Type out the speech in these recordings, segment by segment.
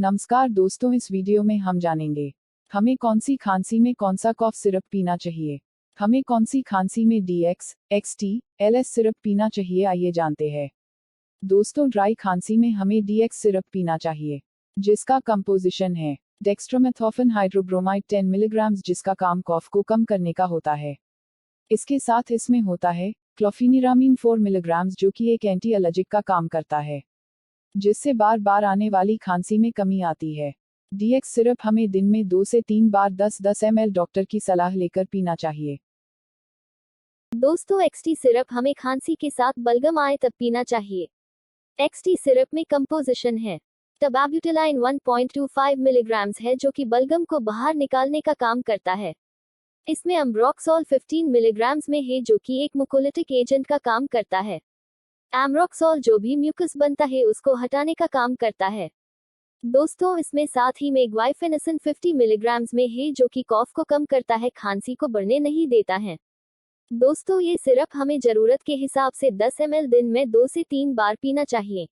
नमस्कार दोस्तों, इस वीडियो में हम जानेंगे हमें कौन सी खांसी में कौन सा कॉफ सिरप पीना चाहिए। हमें कौन सी खांसी में DX, XT, LS सिरप पीना चाहिए, आइए जानते हैं। दोस्तों, ड्राई खांसी में हमें DX सिरप पीना चाहिए, जिसका कंपोजिशन है डेक्स्ट्रोमेथोफेन हाइड्रोब्रोमाइड 10 मिलीग्राम, जिसका काम कॉफ को कम करने का होता है। इसके साथ इसमें होता है क्लोफेनिरामीन 4 मिलीग्राम, जो कि एक एंटी एलर्जिक का काम करता है, जिससे बार बार आने वाली खांसी में कमी आती है। DX सिरप हमें दिन में 2 से 3 बार 10-10 ml डॉक्टर की सलाह लेकर पीना चाहिए। दोस्तों, XT सिरप हमें खांसी के साथ बलगम आए तब पीना चाहिए। XT सिरप में कंपोजिशन है टबाब्यूटेलाइन 1.25 मिलीग्राम है, जो कि बलगम को बाहर निकालने का काम करता है। इसमें अम्ब्रोक्सोल 15 मिलीग्राम में है, जो कि एक मुकोलिटिक एजेंट का काम करता है। एम्ब्रोक्सोल जो भी म्यूकस बनता है उसको हटाने का काम करता है। दोस्तों, इसमें साथ ही में ग्वाइफेनेसिन 50 मिलीग्राम में है, जो कि कॉफ को कम करता है, खांसी को बढ़ने नहीं देता है। दोस्तों, ये सिरप हमें जरूरत के हिसाब से 10 ml दिन में 2 से 3 बार पीना चाहिए।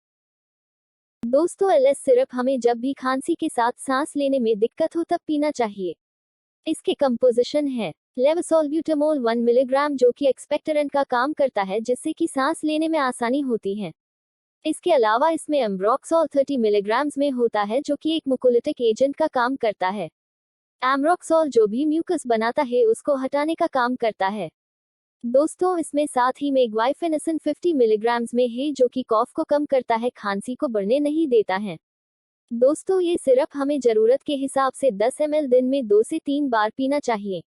दोस्तों, LS सिरप हमें जब भी खांसी के साथ सांस लेने में दिक्कत हो तब पीना चाहिए। इसके कंपोजिशन है लेवोसोल्ब्यूटामोल 1 मिलीग्राम, जो कि एक्सपेक्टोरेंट का काम करता है, जिससे कि सांस लेने में आसानी होती है। इसके अलावा इसमें एम्ब्रोक्सोल 30 मिलीग्राम में होता है, जो कि एक मुकोलिटिक एजेंट का काम करता है। एम्ब्रोक्सोल जो भी म्यूकस बनाता है उसको हटाने का काम करता है। दोस्तों, इसमें साथ ही में ग्वाइफेनेसिन 50 मिलीग्राम में है, जो कि कॉफ को कम करता है, खांसी को बढ़ने नहीं देता है। दोस्तों, ये सिरप हमें जरूरत के हिसाब से 10 ml दिन में 2 से 3 बार पीना चाहिए।